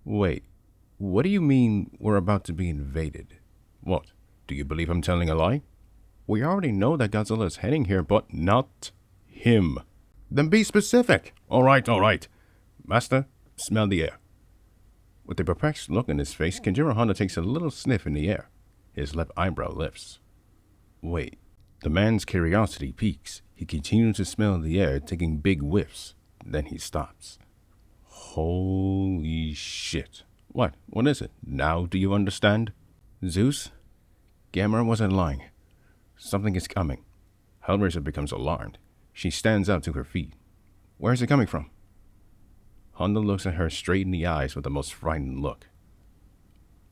Wait, what do you mean we're about to be invaded? What, do you believe I'm telling a lie? We already know that Godzilla is heading here, but not him. Then be specific. All right. Master, smell the air. With a perplexed look on his face, Kenjiro Honda takes a little sniff in the air. His left eyebrow lifts. Wait, the man's curiosity peaks. He continues to smell the air, taking big whiffs. Then he stops. Holy shit. What is it? Now do you understand? Zeus? Gamera wasn't lying. Something is coming. Hellraiser becomes alarmed. She stands up to her feet. Where is it coming from? Honda looks at her straight in the eyes with the most frightened look.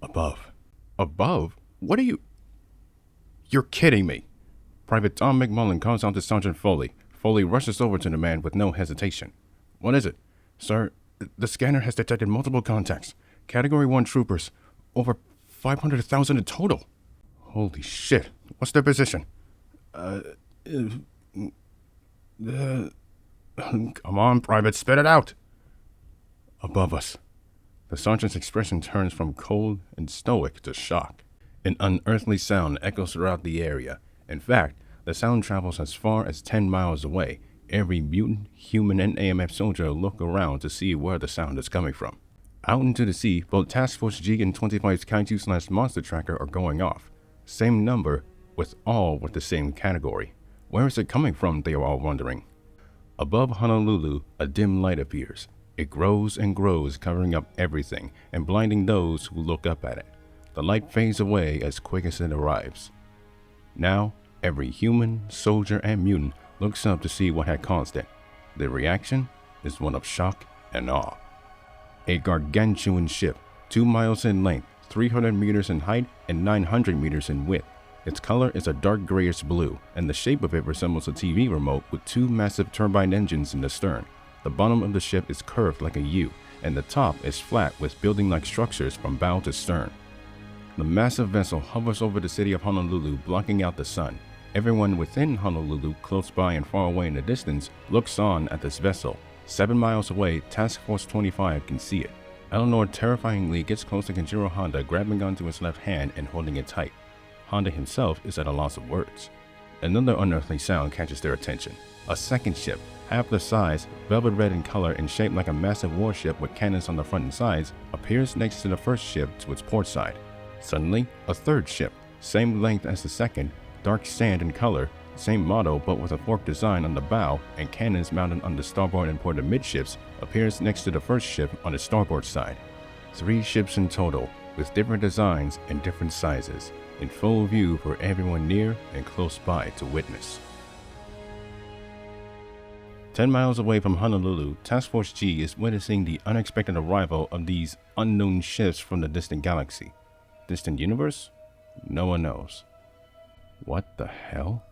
Above. Above? What are you... You're kidding me. Private Tom McMullen calls out to Sergeant Foley. Foley rushes over to the man with no hesitation. What is it? Sir, the scanner has detected multiple contacts. Category 1 troopers. Over 500,000 in total. Holy shit. What's their position? Come on, Private, spit it out. Above us. The sergeant's expression turns from cold and stoic to shock. An unearthly sound echoes throughout the area. In fact, the sound travels as far as 10 miles away. Every mutant, human, and AMF soldier look around to see where the sound is coming from. Out into the sea, both Task Force G and 25's Kaiju/Monster Tracker are going off. Same number, with the same category. Where is it coming from, they are all wondering. Above Honolulu, a dim light appears. It grows and grows, covering up everything and blinding those who look up at it. The light fades away as quick as it arrives. Now, every human, soldier, and mutant looks up to see what had caused it. The reaction is one of shock and awe. A gargantuan ship, 2 miles in length, 300 meters in height, and 900 meters in width. Its color is a dark grayish blue, and the shape of it resembles a TV remote with 2 massive turbine engines in the stern. The bottom of the ship is curved like a U, and the top is flat with building-like structures from bow to stern. The massive vessel hovers over the city of Honolulu, blocking out the sun. Everyone within Honolulu, close by and far away in the distance, looks on at this vessel. 7 miles away, Task Force 25 can see it. Eleanor terrifyingly gets close to Kenjiro Honda, grabbing onto his left hand and holding it tight. Honda himself is at a loss of words. Another unearthly sound catches their attention. A second ship, half the size, velvet red in color and shaped like a massive warship with cannons on the front and sides, appears next to the first ship to its port side. Suddenly, a third ship, same length as the second, dark sand in color, same model but with a forked design on the bow and cannons mounted on the starboard and port amidships, appears next to the first ship on the starboard side. 3 ships in total, with different designs and different sizes, in full view for everyone near and close by to witness. 10 miles away from Honolulu, Task Force G is witnessing the unexpected arrival of these unknown ships from the distant galaxy. Distant universe? No one knows. What the hell?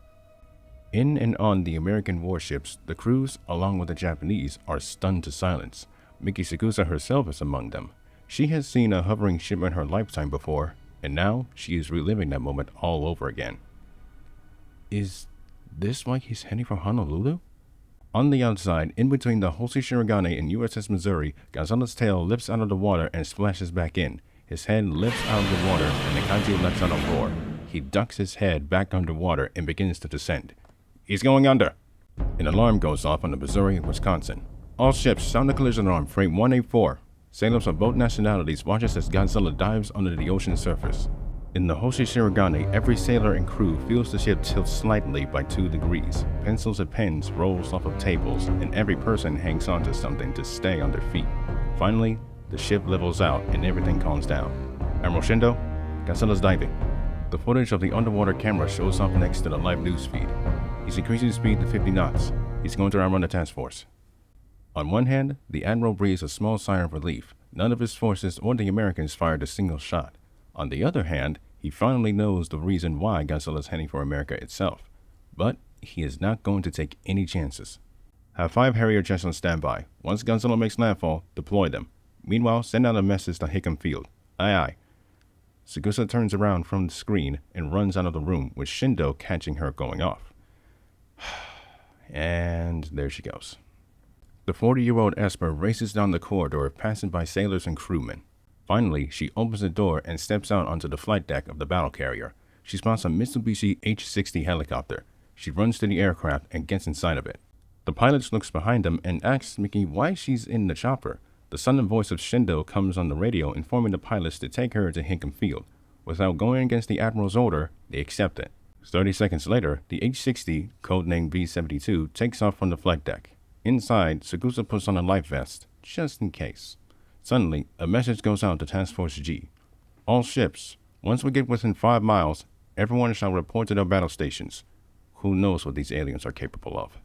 In and on the American warships, the crews, along with the Japanese, are stunned to silence. Miki Sakusa herself is among them. She has seen a hovering ship in her lifetime before, and now she is reliving that moment all over again. Is this why he's heading for Honolulu? On the outside, in between the Hoshi Shirogane and USS Missouri, Godzilla's tail lifts out of the water and splashes back in. His head lifts out of the water, and the kaiju lets out a roar. He ducks his head back underwater and begins to descend. He's going under! An alarm goes off on the Missouri, Wisconsin. All ships sound the collision alarm, freight 184. Sailors of both nationalities watch as Godzilla dives under the ocean surface. In the Hoshi Shirogane, every sailor and crew feels the ship tilt slightly by 2 degrees. Pencils and pens rolls off of tables, and every person hangs onto something to stay on their feet. Finally, the ship levels out and everything calms down. Admiral Shindo, Godzilla's diving. The footage of the underwater camera shows up next to the live news feed. He's increasing speed to 50 knots. He's going to outrun the task force. On one hand, the Admiral breathes a small sigh of relief. None of his forces or the Americans fired a single shot. On the other hand, he finally knows the reason why Godzilla is heading for America itself. But he is not going to take any chances. Have 5 Harrier jets on standby. Once Godzilla makes landfall, deploy them. Meanwhile, send out a message to Hickam Field. Aye aye. Sakusa turns around from the screen and runs out of the room, with Shindo catching her going off. And there she goes. The 40-year-old Esper races down the corridor, passing by sailors and crewmen. Finally, she opens the door and steps out onto the flight deck of the battle carrier. She spots a Mitsubishi H-60 helicopter. She runs to the aircraft and gets inside of it. The pilot looks behind them and asks Miki why she's in the chopper. The sudden voice of Shindo comes on the radio informing the pilots to take her to Hickam Field. Without going against the Admiral's order, they accept it. 30 seconds later, the H-60, codenamed B-72, takes off from the flight deck. Inside, Sakusa puts on a life vest, just in case. Suddenly, a message goes out to Task Force G. All ships, once we get within 5 miles, everyone shall report to their battle stations. Who knows what these aliens are capable of?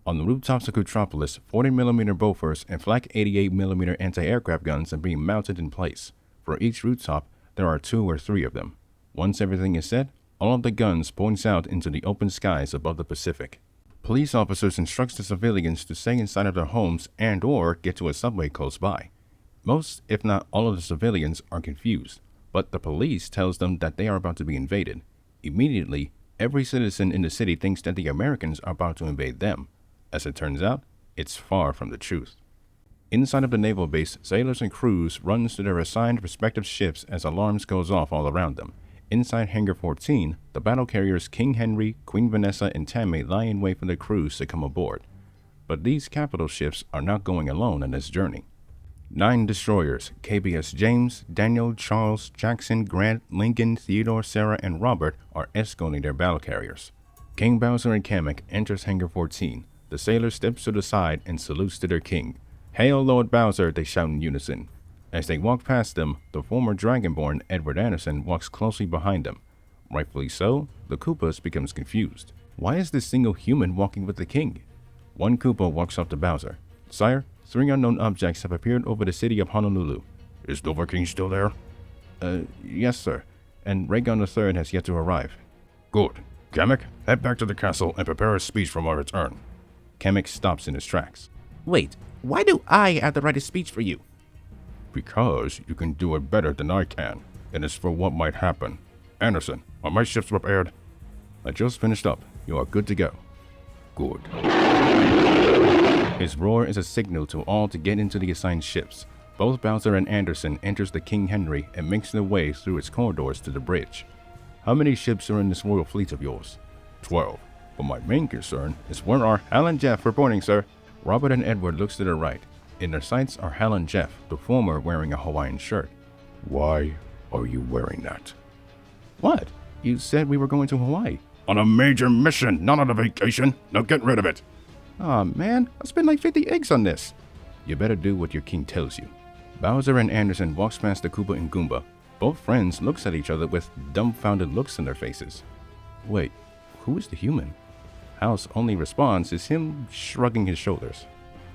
On the rooftops of Kutropolis, 40mm Bofors and flak 88mm anti-aircraft guns are being mounted in place. For each rooftop, there are 2 or 3 of them. Once everything is set, all of the guns points out into the open skies above the Pacific. Police officers instruct the civilians to stay inside of their homes and or get to a subway close by. Most, if not all of the civilians, are confused, but the police tells them that they are about to be invaded. Immediately, every citizen in the city thinks that the Americans are about to invade them. As it turns out, it's far from the truth. Inside of the naval base, sailors and crews run to their assigned respective ships as alarms goes off all around them. Inside Hangar 14, the battle carriers King Henry, Queen Vanessa, and Tammy lie in wait for their crews to come aboard. But these capital ships are not going alone on this journey. 9 destroyers, KBS James, Daniel, Charles, Jackson, Grant, Lincoln, Theodore, Sarah, and Robert, are escorting their battle carriers. King Bowser and Kamek enters Hangar 14. The sailor steps to the side and salutes to their king. "Hail, Lord Bowser," they shout in unison. As they walk past them, the former Dragonborn, Edward Anderson, walks closely behind them. Rightfully so, the Koopas becomes confused. Why is this single human walking with the king? One Koopa walks up to Bowser. "Sire, 3 unknown objects have appeared over the city of Honolulu." "Is Nova King still there?" Yes, sir. And Raygon III has yet to arrive." "Good. Kamek, head back to the castle and prepare a speech from our return." Kamek stops in his tracks. "Wait, why do I have to write a speech for you?" "Because you can do it better than I can, and it's for what might happen. Anderson, are my ships prepared?" "I just finished up. You are good to go." "Good." His roar is a signal to all to get into the assigned ships. Both Bowser and Anderson enters the King Henry and makes their way through its corridors to the bridge. "How many ships are in this royal fleet of yours?" 12. But my main concern is where are Hal and Jeff reporting, sir?" Robert and Edward looks to their right. In their sights are Hal and Jeff, the former wearing a Hawaiian shirt. "Why are you wearing that?" "What? You said we were going to Hawaii." "On a major mission, not on a vacation. Now get rid of it." "Aw, man, I spent like 50 eggs on this." "You better do what your king tells you." Bowser and Anderson walks past the Koopa and Goomba. Both friends looks at each other with dumbfounded looks in their faces. Wait, who is the human? Hal's only response is him shrugging his shoulders.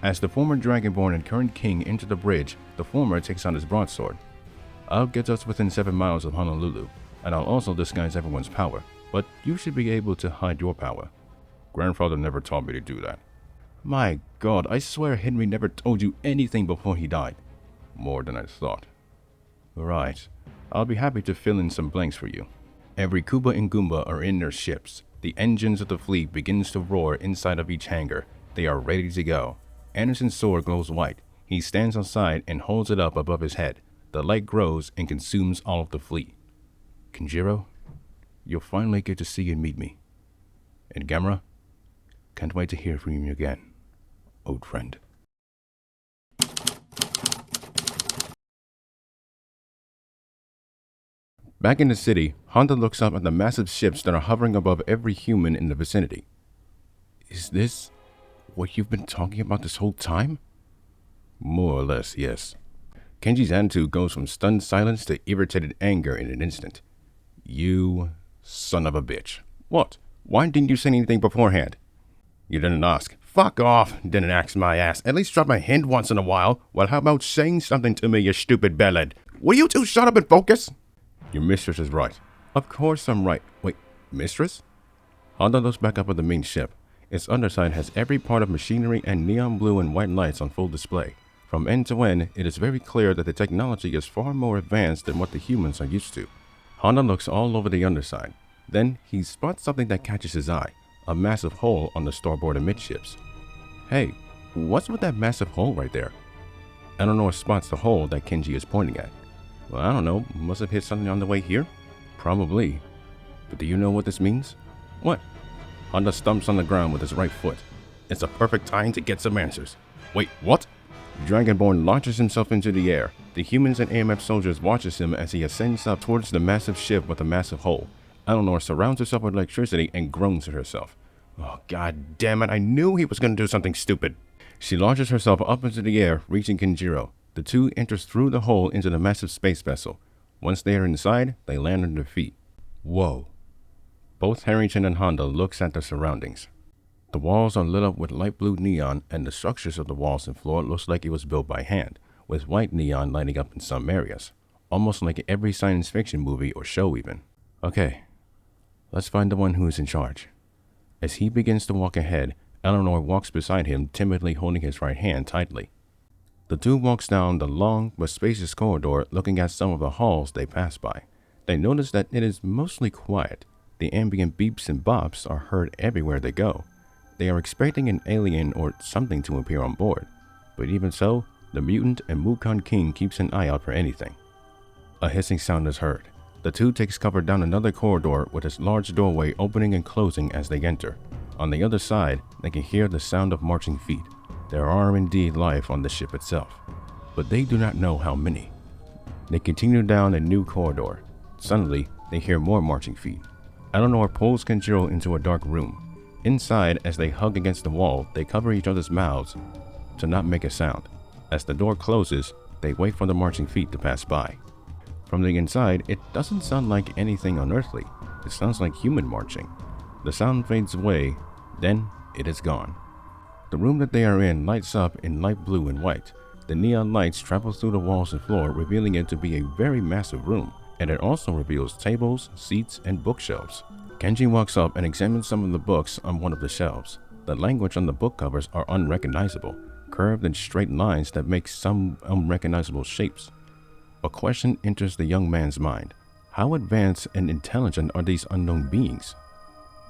As the former Dragonborn and current king enter the bridge, the former takes out his broadsword. "I'll get us within 7 miles of Honolulu, and I'll also disguise everyone's power. but you should be able to hide your power. Grandfather never taught me to do that. My God, I swear Henry never told you anything before he died. More than I thought. Right, I'll be happy to fill in some blanks for you. Every Kuba and Goomba are in their ships. The engines of the fleet begins to roar inside of each hangar. They are ready to go. Anderson's sword glows white. He stands outside and holds it up above his head. The light grows and consumes all of the fleet. Kenjiro, you'll finally get to see and meet me. And Gamera, can't wait to hear from you again, old friend. Back in the city, Honda looks up at the massive ships that are hovering above every human in the vicinity. Is this what you've been talking about this whole time? More or less, yes. Kenji's attitude goes from stunned silence to irritated anger in an instant. You son of a bitch. What? Why didn't you say anything beforehand? You didn't ask. Fuck off. Didn't ask my ass. At least drop a hint once in a while. Well, how about saying something to me, you stupid bellend? Will you two shut up and focus? Your mistress is right. Of course I'm right. Wait, mistress? Honda looks back up at the main ship. Its underside has every part of machinery and neon blue and white lights on full display. From end to end, it is very clear that the technology is far more advanced than what the humans are used to. Honda looks all over the underside. Then he spots something that catches his eye. A massive hole on the starboard amidships. Hey, what's with that massive hole right there? Eleanor spots the hole that Kenji is pointing at. Well, I don't know. Must have hit something on the way here? Probably. But do you know what this means? What? Honda stumps on the ground with his right foot. It's a perfect time to get some answers. Wait, what? Dragonborn launches himself into the air. The humans and AMF soldiers watches him as he ascends up towards the massive ship with a massive hole. Eleanor surrounds herself with electricity and groans to herself. Oh, god damn it, I knew he was going to do something stupid. She launches herself up into the air, reaching Kenjiro. The two enter through the hole into the massive space vessel. Once they are inside, they land on their feet. Whoa. Both Harrington and Honda looks at their surroundings. The walls are lit up with light blue neon, and the structures of the walls and floor looks like it was built by hand, with white neon lighting up in some areas, almost like every science fiction movie or show even. Okay, let's find the one who is in charge. As he begins to walk ahead, Eleanor walks beside him, timidly holding his right hand tightly. The two walks down the long but spacious corridor, looking at some of the halls they pass by. They notice that it is mostly quiet. The ambient beeps and bops are heard everywhere they go. They are expecting an alien or something to appear on board. But even so, the mutant and Mukon King keeps an eye out for anything. A hissing sound is heard. The two takes cover down another corridor with its large doorway opening and closing as they enter. On the other side, they can hear the sound of marching feet. There are indeed life on the ship itself, but they do not know how many. They continue down a new corridor. Suddenly, they hear more marching feet. Eleanor pulls Kenjiro into a dark room. Inside, as they hug against the wall, they cover each other's mouths to not make a sound. As the door closes, they wait for the marching feet to pass by. From the inside, it doesn't sound like anything unearthly. It sounds like human marching. The sound fades away, then it is gone. The room that they are in lights up in light blue and white. The neon lights travel through the walls and floor, revealing it to be a very massive room, and it also reveals tables, seats, and bookshelves. Kenji walks up and examines some of the books on one of the shelves. The language on the book covers are unrecognizable, curved in straight lines that make some unrecognizable shapes. A question enters the young man's mind. How advanced and intelligent are these unknown beings?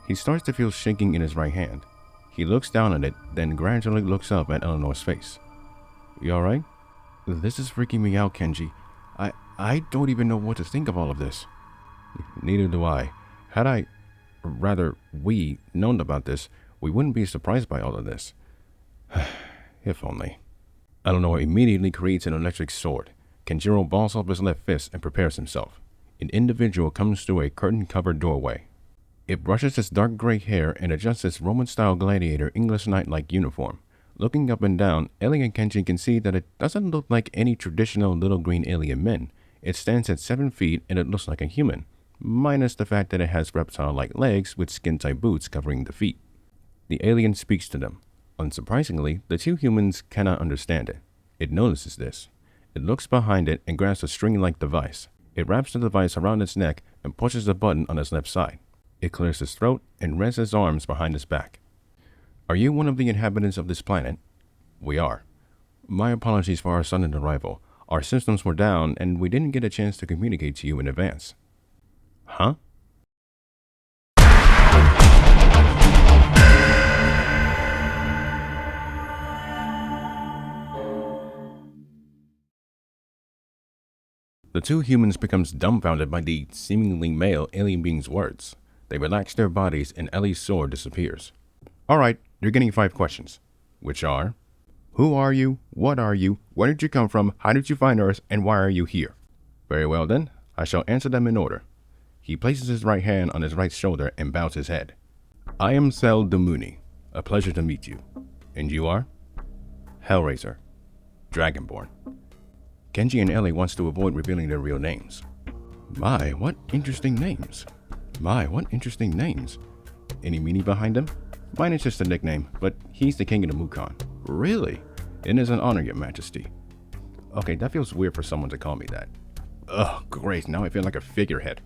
He starts to feel shaking in his right hand. He looks down at it, then gradually looks up at Eleanor's face. You alright? This is freaking me out, Kenji. I don't even know what to think of all of this. Neither do I. Had we known about this, we wouldn't be surprised by all of this. If only. Eleanor immediately creates an electric sword. Kenjiro balls up his left fist and prepares himself. An individual comes through a curtain-covered doorway. It brushes its dark gray hair and adjusts its Roman-style gladiator English knight-like uniform. Looking up and down, Ellie and Kenji can see that it doesn't look like any traditional little green alien men. It stands at 7 feet and it looks like a human, minus the fact that it has reptile-like legs with skin-tight boots covering the feet. The alien speaks to them. Unsurprisingly, the two humans cannot understand it. It notices this. It looks behind it and grabs a string-like device. It wraps the device around its neck and pushes the button on its left side. It clears his throat and rests his arms behind his back. Are you one of the inhabitants of this planet? We are. My apologies for our sudden arrival. Our systems were down and we didn't get a chance to communicate to you in advance. Huh? The two humans becomes dumbfounded by the seemingly male alien being's words. They relax their bodies and Ellie's sword disappears. Alright, you're getting 5 questions. Which are, who are you? What are you? Where did you come from? How did you find Earth? And why are you here? Very well then, I shall answer them in order. He places his right hand on his right shoulder and bows his head. I am Sel Demuni. A pleasure to meet you. And you are? Hellraiser. Dragonborn. Kenji and Ellie wants to avoid revealing their real names. My, what interesting names. Any meaning behind them? Mine is just a nickname, but he's the king of the Mukon. Really? It is an honor, your majesty. Okay, that feels weird for someone to call me that. Ugh, great, now I feel like a figurehead.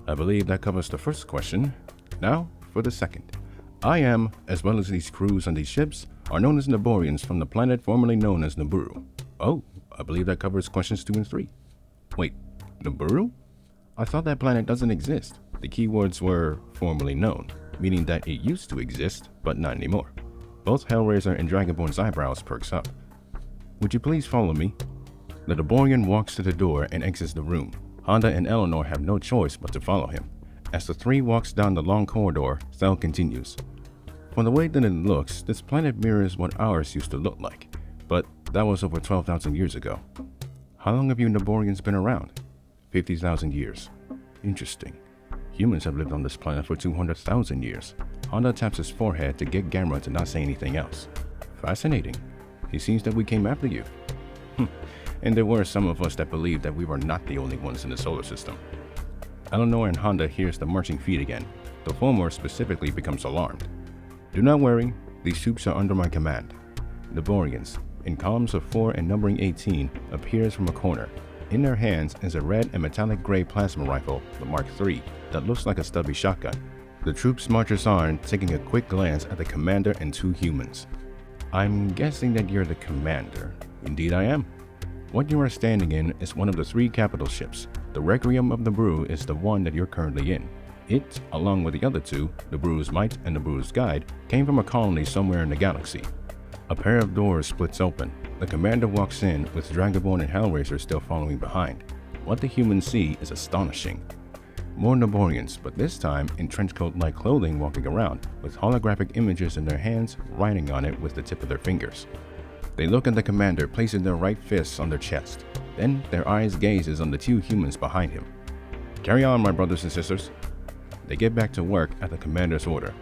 I believe that covers the first question. Now, for the second. I am, as well as these crews on these ships, are known as Niburians from the planet formerly known as Nibiru. Oh, I believe that covers questions 2 and 3. Wait, Nibiru? I thought that planet doesn't exist. The keywords were formerly known, meaning that it used to exist, but not anymore. Both Hellraiser and Dragonborn's eyebrows perks up. Would you please follow me? The Niburian walks to the door and exits the room. Honda and Eleanor have no choice but to follow him. As the three walks down the long corridor, Sel continues. From the way that it looks, this planet mirrors what ours used to look like, but that was over 12,000 years ago. How long have you Niburians been around? 50,000 years. Interesting. Humans have lived on this planet for 200,000 years. Honda taps his forehead to get Gamera to not say anything else. Fascinating. It seems that we came after you. And there were some of us that believed that we were not the only ones in the solar system. Eleanor and Honda hears the marching feet again. The former specifically becomes alarmed. Do not worry, these troops are under my command. Niburians, in columns of 4 and numbering 18, appears from a corner. In their hands is a red and metallic gray plasma rifle, the Mark III, that looks like a stubby shotgun. The troops marches on, taking a quick glance at the commander and 2 humans. I'm guessing that you're the commander. Indeed I am. What you are standing in is one of the 3 capital ships. The Requiem of Nibiru is the one that you're currently in. It, along with the other 2, Nibiru's Might and Nibiru's Guide, came from a colony somewhere in the galaxy. A pair of doors splits open. The commander walks in, with Dragonborn and Hellraiser still following behind. What the humans see is astonishing. More Niburians, but this time in trenchcoat-like clothing walking around, with holographic images in their hands, writing on it with the tip of their fingers. They look at the commander, placing their right fists on their chest. Then their eyes gazes on the 2 humans behind him. Carry on, my brothers and sisters. They get back to work at the commander's order.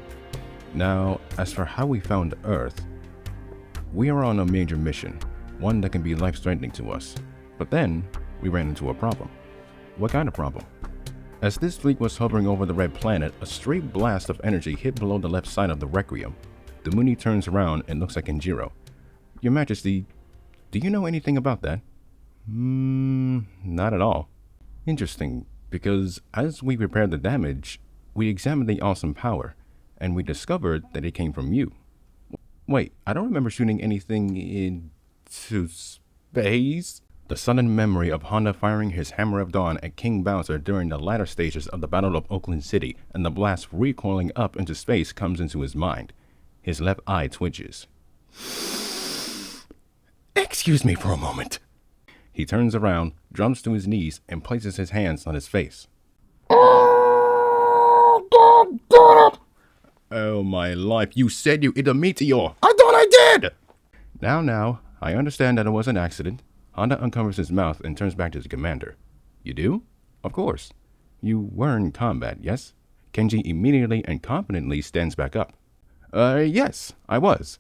Now, as for how we found Earth, we are on a major mission, one that can be life-threatening to us. But then, we ran into a problem. What kind of problem? As this fleet was hovering over the red planet, a straight blast of energy hit below the left side of the Requiem. The Muni turns around and looks at Kenjiro. Your Majesty, do you know anything about that? Not at all. Interesting, because as we repaired the damage, we examined the awesome power, and we discovered that it came from you. Wait, I don't remember shooting anything into space? The sudden memory of Honda firing his Hammer of Dawn at King Bowser during the latter stages of the Battle of Oakland City and the blast recoiling up into space comes into his mind. His left eye twitches. Excuse me for a moment. He turns around, drops to his knees, and places his hands on his face. Oh, God damn it! Oh, my life, you said you hit a meteor! I thought I did! Now, I understand that it was an accident. Honda uncovers his mouth and turns back to the commander. You do? Of course. You were in combat, yes? Kenji immediately and confidently stands back up. Yes, I was.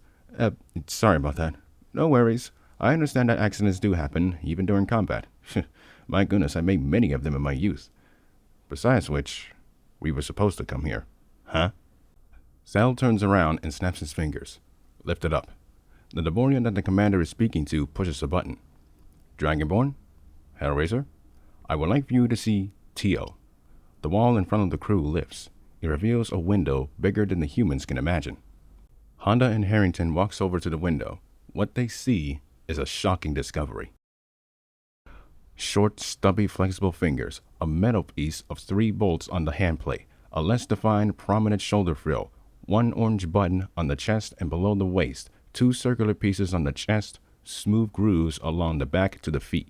Sorry about that. No worries. I understand that accidents do happen, even during combat. My goodness, I made many of them in my youth. Besides which, we were supposed to come here. Huh? Sal turns around and snaps his fingers. Lift it up. The Niburian that the commander is speaking to pushes a button. Dragonborn? Hellraiser? I would like for you to see Teeyol. The wall in front of the crew lifts. It reveals a window bigger than the humans can imagine. Honda and Harrington walks over to the window. What they see is a shocking discovery. Short, stubby, flexible fingers, a metal piece of 3 bolts on the handplate, a less defined, prominent shoulder frill, 1 orange button on the chest and below the waist, 2 circular pieces on the chest, smooth grooves along the back to the feet.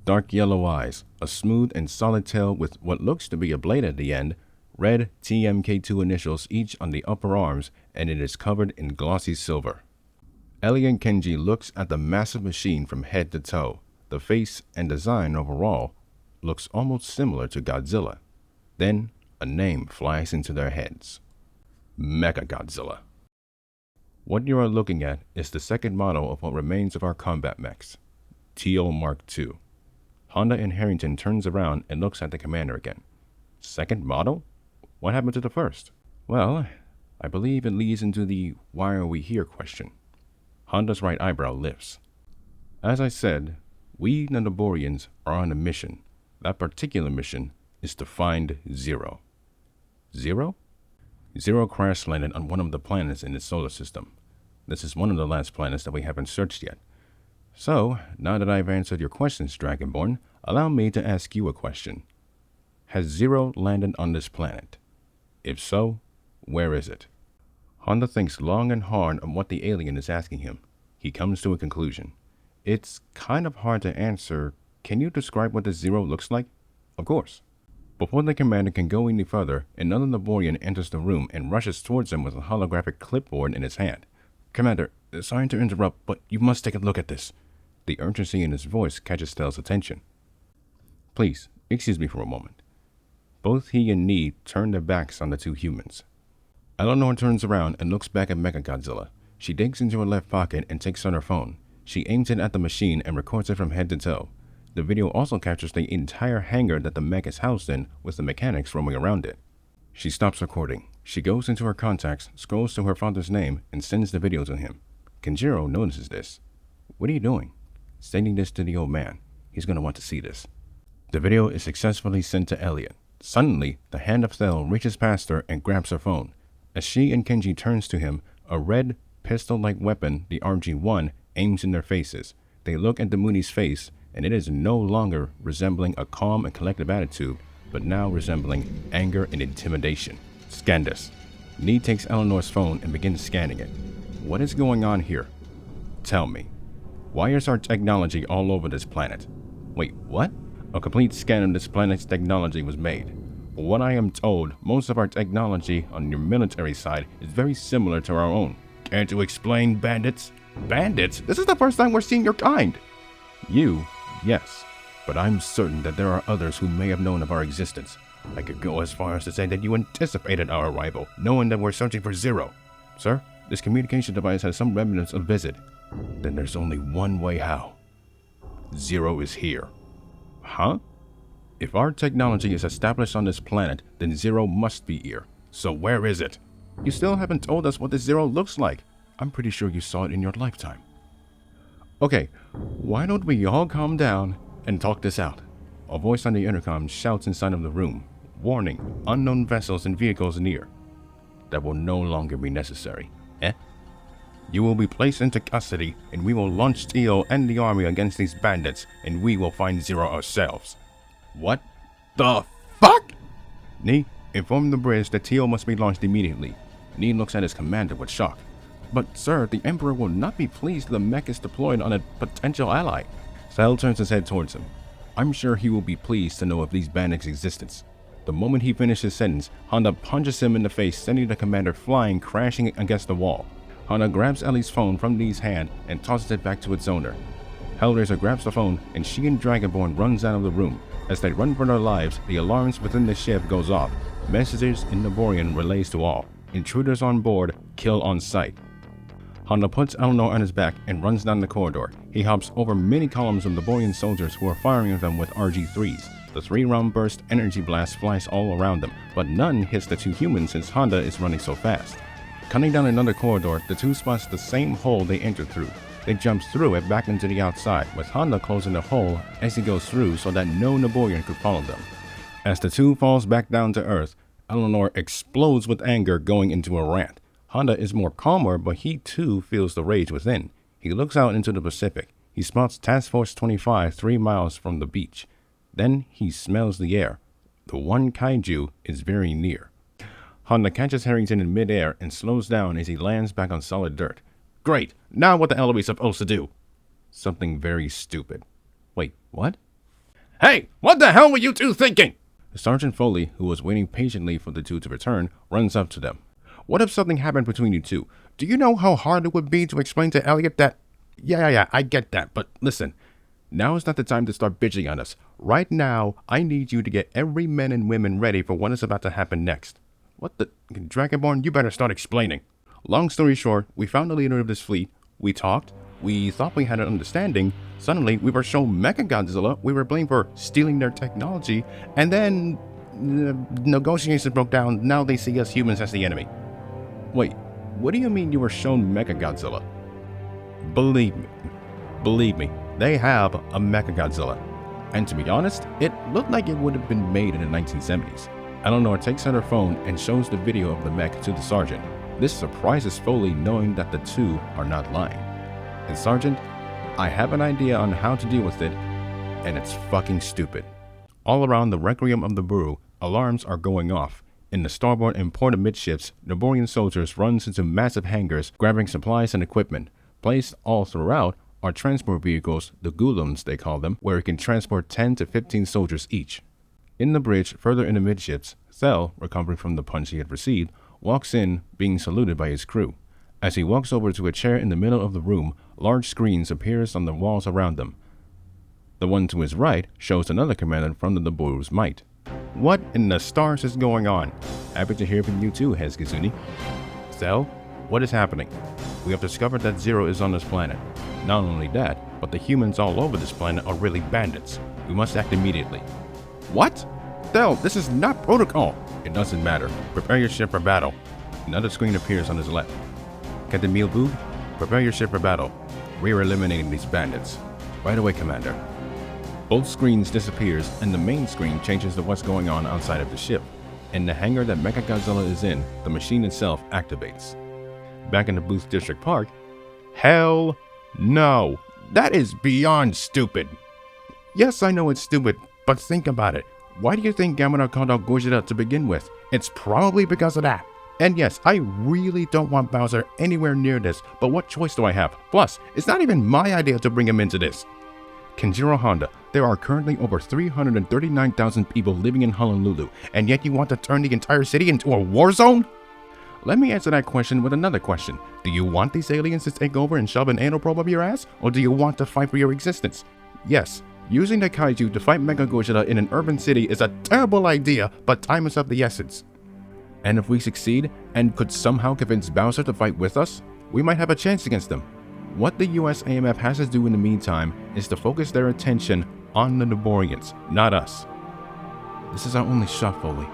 Dark yellow eyes, a smooth and solid tail with what looks to be a blade at the end, red TMK2 initials each on the upper arms, and it is covered in glossy silver. Ellie and Kenji looks at the massive machine from head to toe. The face and design overall looks almost similar to Godzilla. Then a name flies into their heads. Mechagodzilla. What you are looking at is the second model of what remains of our combat mechs, Teeyol Mark II. Honda and Harrington turns around and looks at the commander again. Second model? What happened to the first? Well, I believe it leads into the why are we here question. Honda's right eyebrow lifts. As I said, we Nandoborians are on a mission. That particular mission is to find Zero. Zero? Zero crash landed on one of the planets in the solar system. This is one of the last planets that we haven't searched yet. So, now that I've answered your questions, Dragonborn, allow me to ask you a question. Has Zero landed on this planet? If so, where is it? Honda thinks long and hard on what the alien is asking him. He comes to a conclusion. It's kind of hard to answer. Can you describe what this Zero looks like? Of course. Before the commander can go any further, another Naborian enters the room and rushes towards him with a holographic clipboard in his hand. Commander, sorry to interrupt, but you must take a look at this. The urgency in his voice catches Tell's attention. Please, excuse me for a moment. Both he and Nee turn their backs on the 2 humans. Eleanor turns around and looks back at Mechagodzilla. She digs into her left pocket and takes out her phone. She aims it at the machine and records it from head to toe. The video also captures the entire hangar that the mech is housed in, with the mechanics roaming around it. She stops recording. She goes into her contacts, scrolls to her father's name, and sends the video to him. Kenjiro notices this. What are you doing? Sending this to the old man. He's going to want to see this. The video is successfully sent to Elliot. Suddenly, the hand of Thel reaches past her and grabs her phone. As she and Kenji turns to him, a red, pistol-like weapon, the RG-1, aims in their faces. They look at the Mooney's face, and it is no longer resembling a calm and collective attitude, but now resembling anger and intimidation. Scan this. Nee takes Eleanor's phone and begins scanning it. What is going on here? Tell me. Why is our technology all over this planet? Wait, what? A complete scan of this planet's technology was made. What I am told, most of our technology on your military side is very similar to our own. Care to explain, bandits? Bandits? This is the first time we're seeing your kind. You, yes, but I'm certain that there are others who may have known of our existence. I could go as far as to say that you anticipated our arrival, knowing that we're searching for Zero. Sir, this communication device has some remnants of visit. Then there's only one way how. Zero is here. Huh? If our technology is established on this planet, then Zero must be here. So where is it? You still haven't told us what this Zero looks like. I'm pretty sure you saw it in your lifetime. Okay, why don't we all calm down and talk this out? A voice on the intercom shouts inside of the room. Warning, unknown vessels and vehicles near. That will no longer be necessary. You will be placed into custody, and we will launch Teeyol and the army against these bandits, and we will find Zero ourselves. What the fuck? Nee, inform the bridge that Teeyol must be launched immediately. Nee looks at his commander with shock. But sir, the Emperor will not be pleased the mech is deployed on a potential ally. Sal turns his head towards him. I'm sure he will be pleased to know of these bandits' existence. The moment he finishes his sentence, Honda punches him in the face, sending the commander flying, crashing against the wall. Honda grabs Ellie's phone from Lee's hand and tosses it back to its owner. Hellraiser grabs the phone, and she and Dragonborn runs out of the room. As they run for their lives, the alarms within the ship goes off. Messages in Naborian relays to all. Intruders on board, kill on sight. Honda puts Eleanor on his back and runs down the corridor. He hops over many columns of Naborian soldiers who are firing at them with RG-3s. The 3-round burst energy blast flies all around them, but none hits the 2 humans since Honda is running so fast. Cutting down another corridor, the 2 spots the same hole they entered through. They jump through it back into the outside, with Honda closing the hole as he goes through so that no Naborian could follow them. As the 2 falls back down to Earth, Eleanor explodes with anger, going into a rant. Honda is more calmer, but he too feels the rage within. He looks out into the Pacific. He spots Task Force 25 3 miles from the beach. Then he smells the air. The one kaiju is very near. Honda catches Harrington in midair and slows down as he lands back on solid dirt. Great! Now what the hell are we supposed to do? Something very stupid. Wait, what? Hey! What the hell were you two thinking? Sergeant Foley, who was waiting patiently for the two to return, runs up to them. What if something happened between you two? Do you know how hard it would be to explain to Elliot that... Yeah, I get that, but listen. Now is not the time to start bitching on us. Right now, I need you to get every man and women ready for what is about to happen next. What the... Dragonborn, you better start explaining. Long story short, we found the leader of this fleet. We talked. We thought we had an understanding. Suddenly, we were shown Mechagodzilla. We were blamed for stealing their technology. And then... negotiations broke down. Now they see us humans as the enemy. Wait, what do you mean you were shown Mechagodzilla? Believe me, they have a Mechagodzilla. And to be honest, it looked like it would have been made in the 1970s. Eleanor takes out her phone and shows the video of the mech to the sergeant. This surprises Foley, knowing that the two are not lying. And Sergeant, I have an idea on how to deal with it, and it's fucking stupid. All around the Requiem of the Nibiru, alarms are going off. In the starboard and port amidships, Niburian soldiers run into massive hangars, grabbing supplies and equipment. Placed all throughout are transport vehicles, the Golems they call them, where it can transport 10 to 15 soldiers each. In the bridge, further in the midships, Thel, recovering from the punch he had received, walks in, being saluted by his crew. As he walks over to a chair in the middle of the room, large screens appears on the walls around them. The one to his right shows another commander from the Nibiru's might. What in the stars is going on? Happy to hear from you too, Hezkizuni. Thel, what is happening? We have discovered that Zero is on this planet. Not only that, but the humans all over this planet are really bandits. We must act immediately. What? Thel, this is not protocol. It doesn't matter. Prepare your ship for battle. Another screen appears on his left. Captain Milbu, prepare your ship for battle. We are eliminating these bandits. Right away, Commander. Both screens disappears and the main screen changes to what's going on outside of the ship. In the hangar that Mechagodzilla is in, the machine itself activates. Back in the Booth District Park, hell no. That is beyond stupid. Yes, I know it's stupid, but think about it. Why do you think Gamera called out Godzilla to begin with? It's probably because of that. And yes, I really don't want Bowser anywhere near this, but what choice do I have? Plus, it's not even my idea to bring him into this. Kenjiro Honda, there are currently over 339,000 people living in Honolulu, and yet you want to turn the entire city into a war zone? Let me answer that question with another question. Do you want these aliens to take over and shove an anal probe up your ass, or do you want to fight for your existence? Yes, using the kaiju to fight Mechagodzilla in an urban city is a terrible idea, but time is of the essence. And if we succeed, and could somehow convince Bowser to fight with us, we might have a chance against them. What the US AMF has to do in the meantime is to focus their attention on the Niburians, not us. This is our only shot, Foley.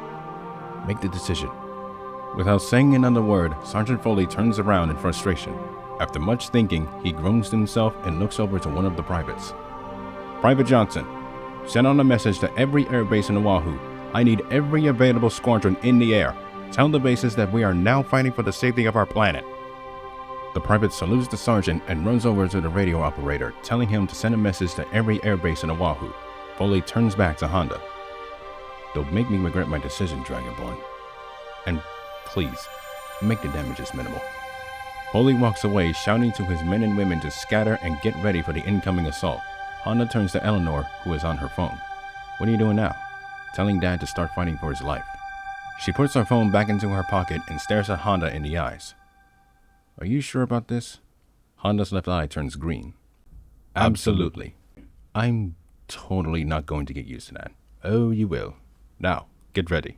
Make the decision. Without saying another word, Sergeant Foley turns around in frustration. After much thinking, he groans to himself and looks over to one of the privates. Private Johnson, send on a message to every airbase in Oahu. I need every available squadron in the air. Tell the bases that we are now fighting for the safety of our planet. The private salutes the sergeant and runs over to the radio operator, telling him to send a message to every airbase in Oahu. Foley turns back to Honda. Don't make me regret my decision, Dragonborn. And please, make the damages minimal. Foley walks away, shouting to his men and women to scatter and get ready for the incoming assault. Honda turns to Eleanor, who is on her phone. What are you doing now? Telling Dad to start fighting for his life. She puts her phone back into her pocket and stares at Honda in the eyes. Are you sure about this? Honda's left eye turns green. Absolutely. I'm totally not going to get used to that. Oh, you will. Now, get ready.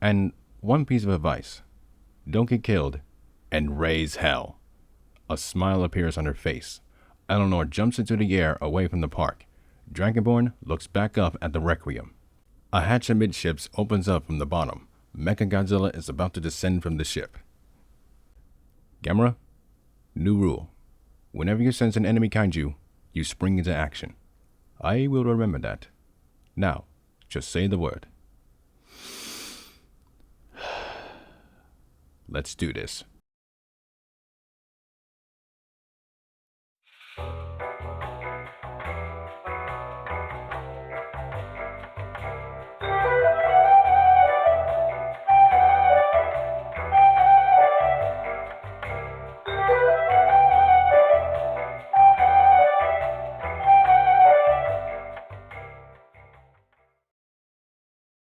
And one piece of advice. Don't get killed and raise hell. A smile appears on her face. Eleanor jumps into the air away from the park. Dragonborn looks back up at the Requiem. A hatch amidships opens up from the bottom. Mechagodzilla is about to descend from the ship. Gamera, new rule. Whenever you sense an enemy kaiju, you spring into action. I will remember that. Now, just say the word. Let's do this.